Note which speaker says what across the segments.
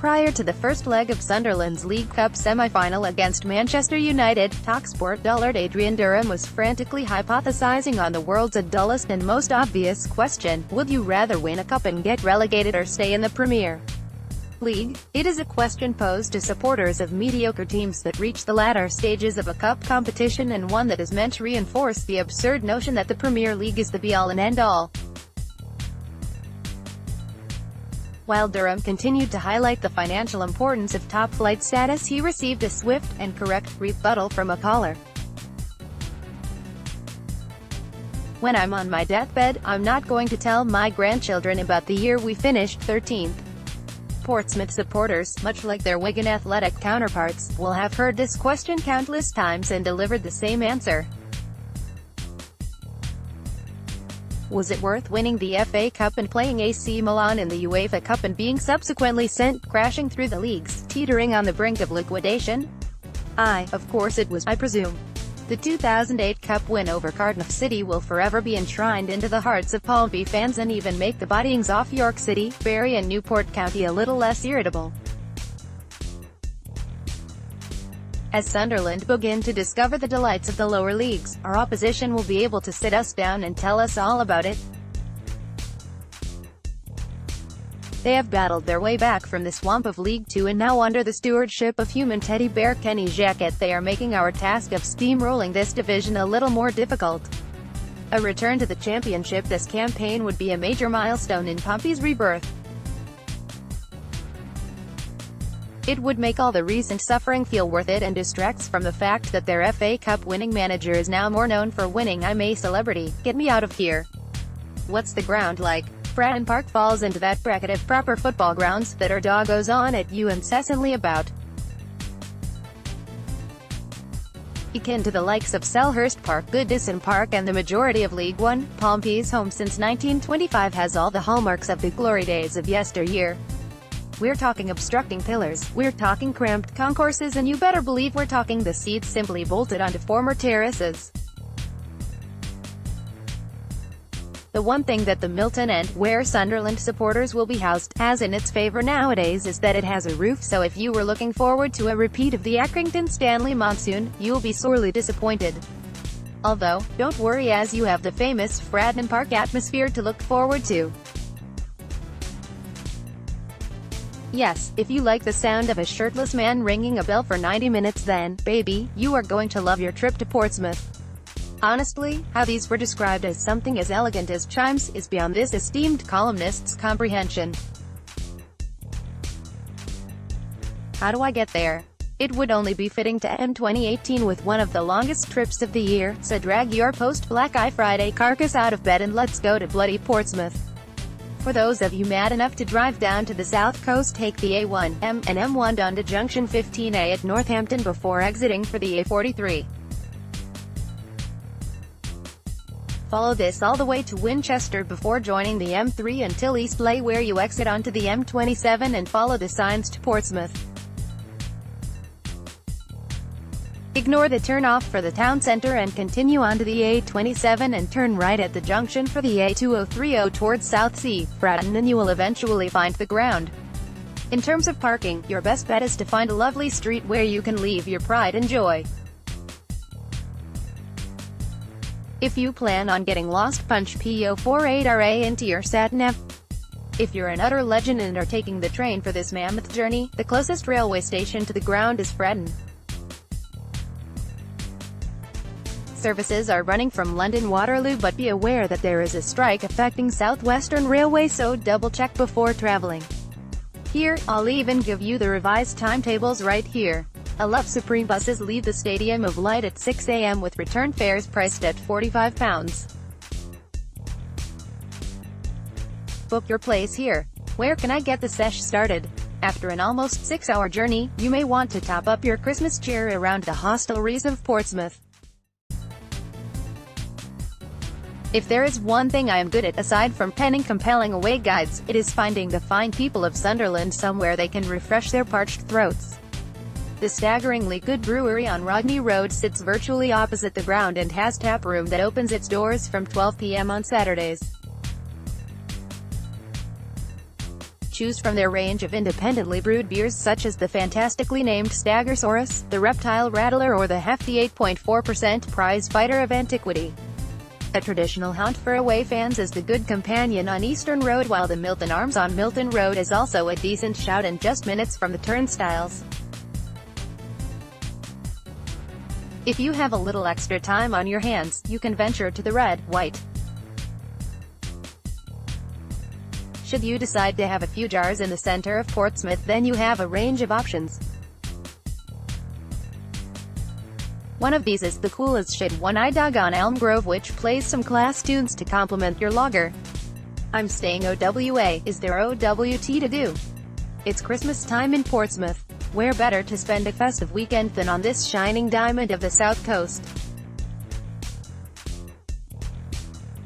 Speaker 1: Prior to the first leg of Sunderland's League Cup semi-final against Manchester United, TalkSport dullard Adrian Durham was frantically hypothesizing on the world's dullest and most obvious question: would you rather win a cup and get relegated or stay in the Premier League? It is a question posed to supporters of mediocre teams that reach the latter stages of a cup competition, and one that is meant to reinforce the absurd notion that the Premier League is the be-all and end-all. While Durham continued to highlight the financial importance of top-flight status, he received a swift and correct rebuttal from a caller. "When I'm on my deathbed, I'm not going to tell my grandchildren about the year we finished 13th. Portsmouth supporters, much like their Wigan Athletic counterparts, will have heard this question countless times and delivered the same answer. Was it worth winning the FA Cup and playing AC Milan in the UEFA Cup and being subsequently sent crashing through the leagues, teetering on the brink of liquidation? Of course it was, I presume." The 2008 Cup win over Cardiff City will forever be enshrined into the hearts of Pompey fans, and even make the bodyings off York City, Bury and Newport County a little less irritable. As Sunderland begin to discover the delights of the lower leagues, our opposition will be able to sit us down and tell us all about it. They have battled their way back from the swamp of League Two, and now, under the stewardship of human teddy bear Kenny Jackett, they are making our task of steamrolling this division a little more difficult. A return to the Championship this campaign would be a major milestone in Pompey's rebirth. It would make all the recent suffering feel worth it, and distracts from the fact that their FA Cup winning manager is now more known for winning "I'm a celebrity, get me out of here." What's the ground like? Fratton Park falls into that bracket of proper football grounds that our dog goes on at you incessantly about. Akin to the likes of Selhurst Park, Goodison Park, and the majority of League One, Pompey's home since 1925 has all the hallmarks of the glory days of yesteryear. We're talking obstructing pillars, we're talking cramped concourses, and you better believe we're talking the seats simply bolted onto former terraces. The one thing that the Milton End, where Sunderland supporters will be housed, has in its favour nowadays is that it has a roof, so if you were looking forward to a repeat of the Accrington Stanley monsoon, you'll be sorely disappointed. Although, don't worry, as you have the famous Fratton Park atmosphere to look forward to. Yes, if you like the sound of a shirtless man ringing a bell for 90 minutes, then, baby, you are going to love your trip to Portsmouth. Honestly, how these were described as something as elegant as chimes is beyond this esteemed columnist's comprehension. How do I get there? It would only be fitting to end 2018 with one of the longest trips of the year, so drag your post-Black Eye Friday carcass out of bed and let's go to bloody Portsmouth. For those of you mad enough to drive down to the south coast, take the A1, M, and M1 down to Junction 15A at Northampton before exiting for the A43. Follow this all the way to Winchester before joining the M3 until Eastleigh, where you exit onto the M27 and follow the signs to Portsmouth. Ignore the turn-off for the town centre and continue onto the A27 and turn right at the junction for the A2030 towards Southsea, Fratton, and you will eventually find the ground. In terms of parking, your best bet is to find a lovely street where you can leave your pride and joy. If you plan on getting lost, punch PO48RA into your sat-nav. If you're an utter legend and are taking the train for this mammoth journey, the closest railway station to the ground is Fratton. Services are running from London Waterloo, but be aware that there is a strike affecting South Western Railway, so double-check before travelling. Here, I'll even give you the revised timetables right here. A Love Supreme buses leave the Stadium of Light at 6 AM with return fares priced at £45. Book your place here. Where can I get the sesh started? After an almost 6-hour journey, you may want to top up your Christmas cheer around the hostelries of Portsmouth. If there is one thing I am good at, aside from penning compelling away guides, it is finding the fine people of Sunderland somewhere they can refresh their parched throats. The staggeringly good brewery on Rodney Road sits virtually opposite the ground and has tap room that opens its doors from 12 p.m. on Saturdays. Choose from their range of independently brewed beers such as the fantastically named Staggersaurus, the Reptile Rattler or the hefty 8.4% prize fighter of antiquity. A traditional haunt for away fans is the Good Companion on Eastern Road, while the Milton Arms on Milton Road is also a decent shout and just minutes from the turnstiles. If you have a little extra time on your hands, you can venture to the Red, White. Should you decide to have a few jars in the center of Portsmouth, then you have a range of options. One of these is the Cool as Shit One-Eye Dog on Elm Grove, which plays some class tunes to complement your lager. I'm staying OWA, is there OWT to do? It's Christmas time in Portsmouth. Where better to spend a festive weekend than on this shining diamond of the South Coast?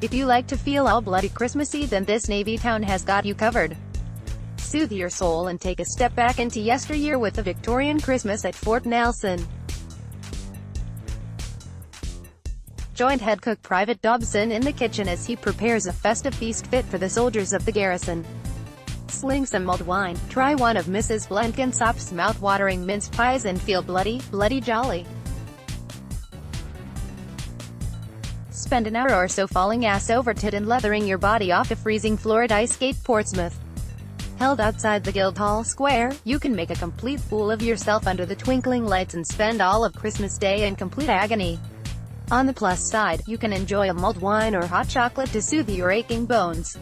Speaker 1: If you like to feel all bloody Christmassy, then this Navy town has got you covered. Soothe your soul and take a step back into yesteryear with a Victorian Christmas at Fort Nelson. Join head cook Private Dobson in the kitchen as he prepares a festive feast fit for the soldiers of the garrison. Sling some mulled wine, try one of Mrs. Blenkinsop's mouth-watering mince pies and feel bloody jolly. Spend an hour or so falling ass over tit and leathering your body off a freezing floor at Ice Skate Portsmouth. Held outside the Guildhall Square, you can make a complete fool of yourself under the twinkling lights and spend all of Christmas Day in complete agony. On the plus side, you can enjoy a mulled wine or hot chocolate to soothe your aching bones.